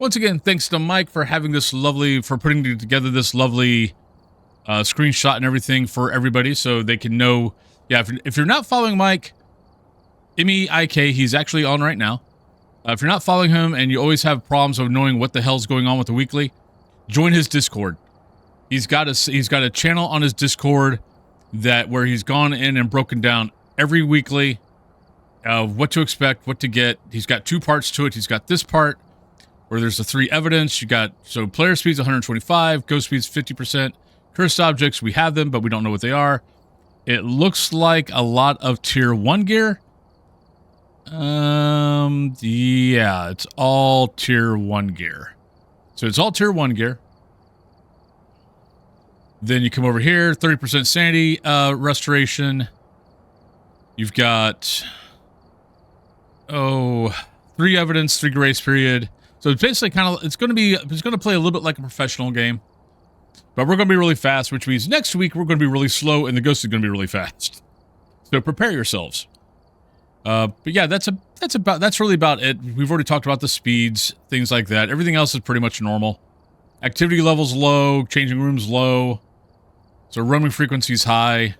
Once again, thanks to Mike for having this lovely, for putting together this lovely screenshot and everything for everybody so they can know. Yeah, if you're not following Mike, M-E-I-K, he's actually on right now. If you're not following him and you always have problems of knowing what the hell's going on with the weekly, join his Discord. He's got a channel on his Discord where he's gone in and broken down every weekly of what to expect, what to get. He's got two parts to it. He's got this part where there's the 3 evidence. You got, so player speed's 125, ghost speed's 50%. Cursed objects, we have them, but we don't know what they are. It looks like a lot of tier 1 gear. Yeah, it's all tier 1 gear. So it's all tier 1 gear. Then you come over here, 30% sanity restoration. You've got 3 evidence, 3 grace period. So it's basically it's going to play a little bit like a professional game. But we're going to be really fast, which means next week we're going to be really slow and the ghost is going to be really fast. So prepare yourselves. But yeah, that's really about it. We've already talked about the speeds, things like that. Everything else is pretty much normal. Activity levels low, changing rooms low. So roaming frequency's high.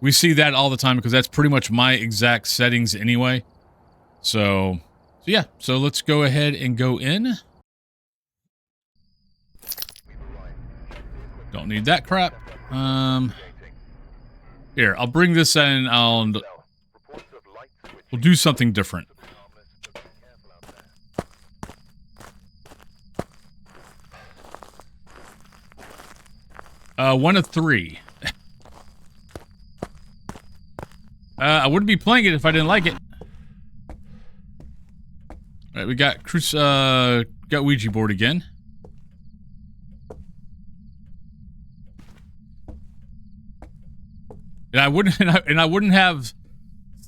We see that all the time because that's pretty much my exact settings anyway. So yeah, so let's go ahead and go in. Don't need that crap. Here, I'll bring this in and we'll do something different. 1 of 3. I wouldn't be playing it if I didn't like it. All right, we got got Ouija board again. And I wouldn't have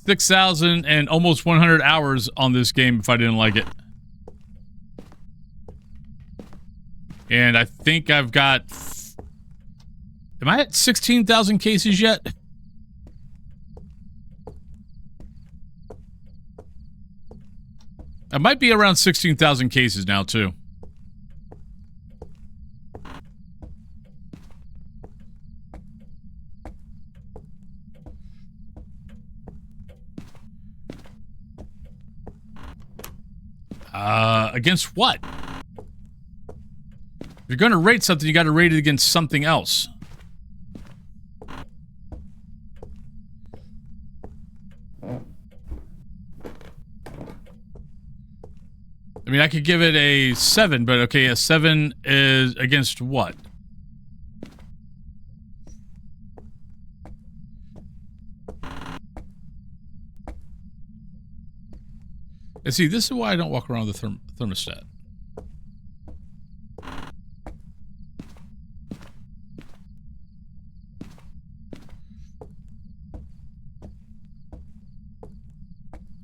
6,000 and almost 100 hours on this game if I didn't like it. And I think I've got... Am I at 16,000 cases yet? I might be around 16,000 cases now, too. Against what? If you're going to rate something, you got to rate it against something else. I mean, I could give it a 7, but okay, a 7 is against what? And see, this is why I don't walk around with the thermostat.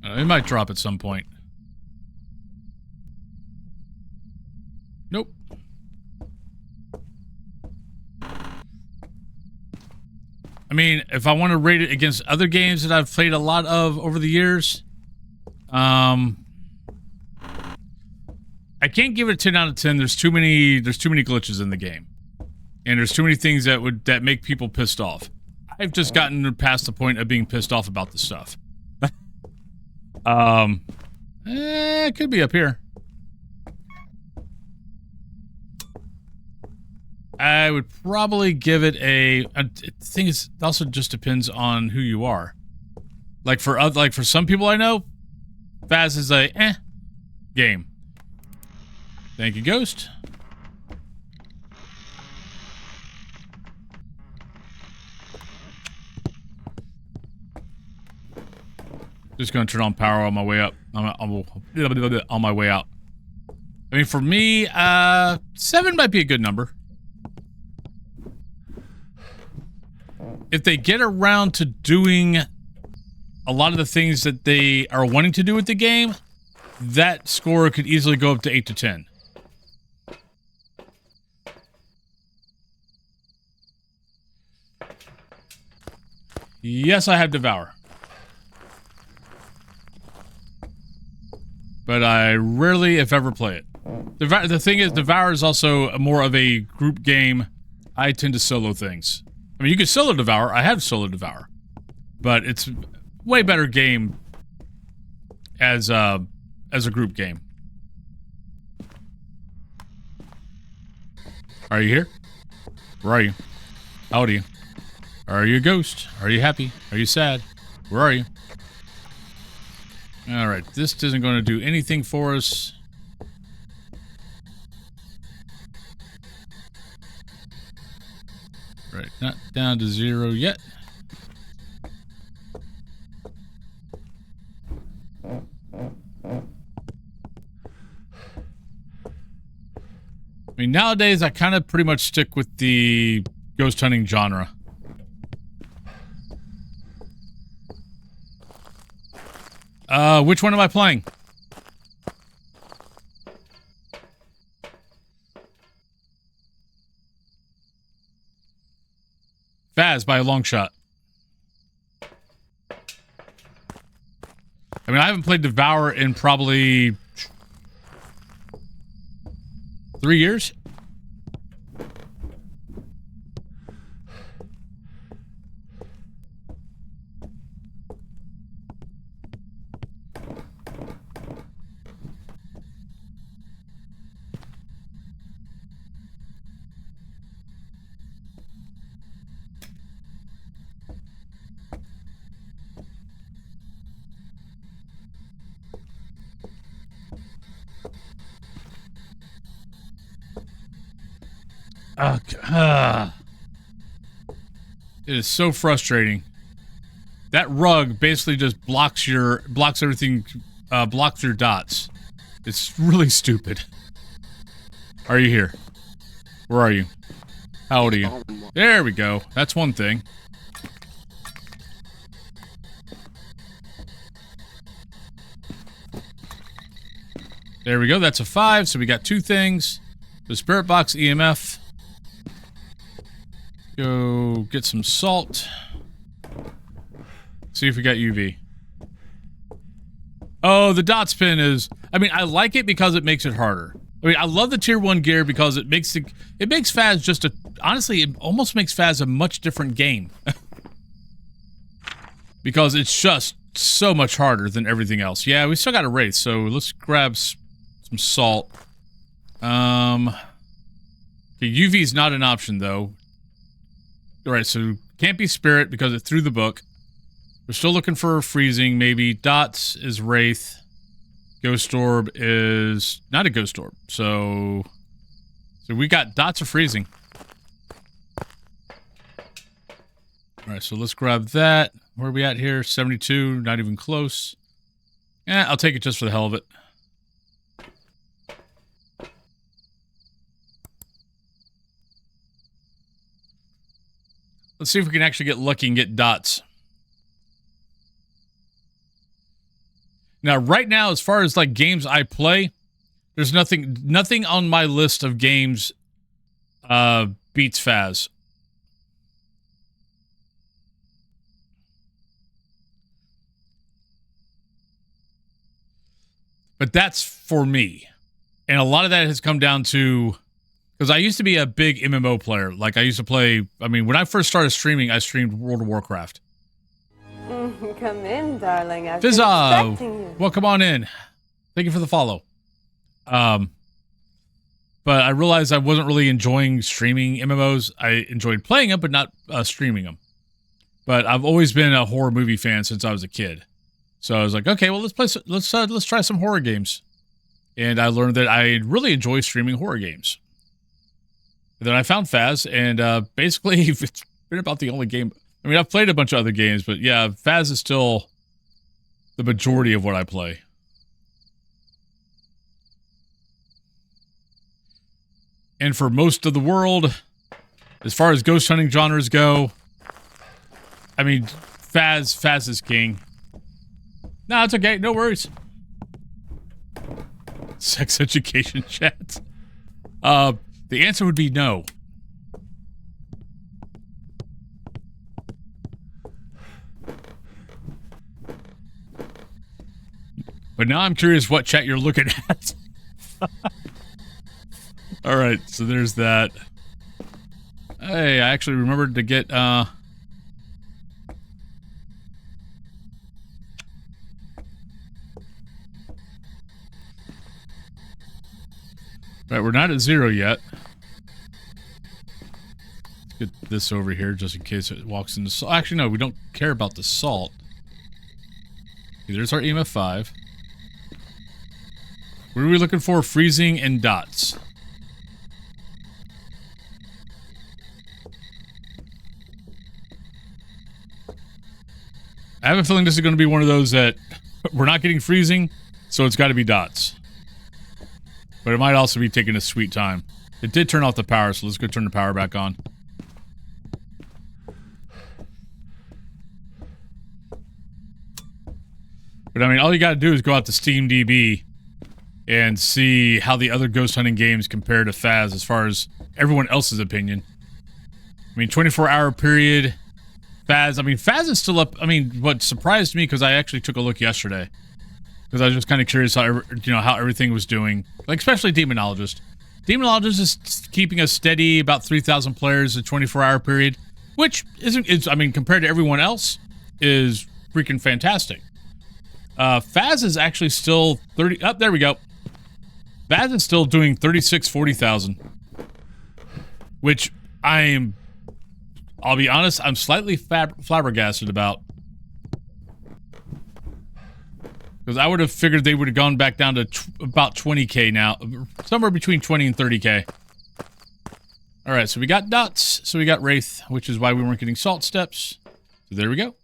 It might drop at some point. Nope. I mean, if I want to rate it against other games that I've played a lot of over the years, I can't give it a 10 out of 10. There's too many glitches in the game. And there's too many things that make people pissed off. I've just gotten past the point of being pissed off about this stuff. It could be up here. I would probably give it a the thing is, it also just depends on who you are. Like for some people I know, Phaz is a game. Thank you, Ghost. Just gonna turn on power on my way up. On my way out. I mean, for me, 7 might be a good number. If they get around to doing a lot of the things that they are wanting to do with the game, that score could easily go up to 8 to 10. Yes, I have Devour. But I rarely, if ever, play it. The thing is, Devour is also more of a group game. I tend to solo things. I mean, you can solo Devour. I have solo Devour. But it's way better game as a group game. Are you here? Where are you? How old are you? Are you a ghost? Are you happy? Are you sad? Where are you? Alright, this isn't going to do anything for us. Right, not down to 0 yet. I mean, nowadays, I kind of pretty much stick with the ghost hunting genre. Which one am I playing? Phas by a long shot. I mean, I haven't played Devour in probably 3 years. It is so frustrating. That rug basically just blocks everything, blocks your dots. It's really stupid. Are you here? Where are you? How old are you? There we go. That's one thing. There we go. That's a 5. So we got 2 things. The spirit box EMF. Go get some salt. See if we got UV. Oh, the dot spin is... I mean, I like it because it makes it harder. I mean, I love the tier 1 gear because it makes Phas just a... Honestly, it almost makes Phas a much different game. Because it's just so much harder than everything else. Yeah, we still got a race, so let's grab some salt. Okay, UV is not an option, though. Alright, so can't be spirit because it threw the book. We're still looking for freezing, maybe. Dots is wraith. Ghost orb is not a ghost orb. So we got dots of freezing. Alright, so let's grab that. Where are we at here? 72, not even close. Yeah, I'll take it just for the hell of it. Let's see if we can actually get lucky and get dots. Now, right now, as far as like games I play, there's nothing on my list of games beats Phas. But that's for me. And a lot of that has come down to... Because I used to be a big MMO player. Like, I used to play... I mean, when I first started streaming, I streamed World of Warcraft. Come in, darling. I've been expecting you. Well, come on in. Thank you for the follow. But I realized I wasn't really enjoying streaming MMOs. I enjoyed playing them, but not streaming them. But I've always been a horror movie fan since I was a kid. So I was like, okay, well, let's try some horror games. And I learned that I really enjoy streaming horror games. And then I found Phas, and basically, it's been about the only game. I mean, I've played a bunch of other games, but yeah, Phas is still the majority of what I play. And for most of the world, as far as ghost hunting genres go, I mean, Phas is king. No, it's okay. No worries. Sex education chat. The answer would be no. But now I'm curious what chat you're looking at. All right, so there's that. Hey, I actually remembered to get Right, we're not at 0 yet. Let's get this over here just in case it walks into salt. Actually, no, we don't care about the salt. Okay, there's our EMF 5. What are we looking for? Freezing and dots. I have a feeling this is going to be one of those that we're not getting freezing, so it's got to be dots. But it might also be taking a sweet time. It did turn off the power, so let's go turn the power back on. But I mean, all you got to do is go out to SteamDB and see how the other ghost hunting games compare to Phas as far as everyone else's opinion. I mean, 24-hour period... Phas, I mean, Phas is still up. I mean, what surprised me, because I actually took a look yesterday, because I was just kind of curious how, how everything was doing, like, especially Demonologist. Demonologist is keeping a steady about 3,000 players a 24-hour period, which isn't, I mean, compared to everyone else, is freaking fantastic. Phas is actually still 30, oh, there we go. Phas is still doing 40,000, which I'll be honest, I'm slightly flabbergasted about. Because I would have figured they would have gone back down to about 20k now. Somewhere between 20 and 30k. Alright, so we got dots. So we got Wraith, which is why we weren't getting salt steps. So there we go.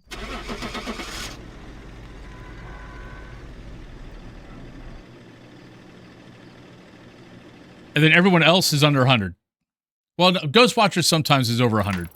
And then everyone else is under 100. Well, Ghost Watcher sometimes is over 100.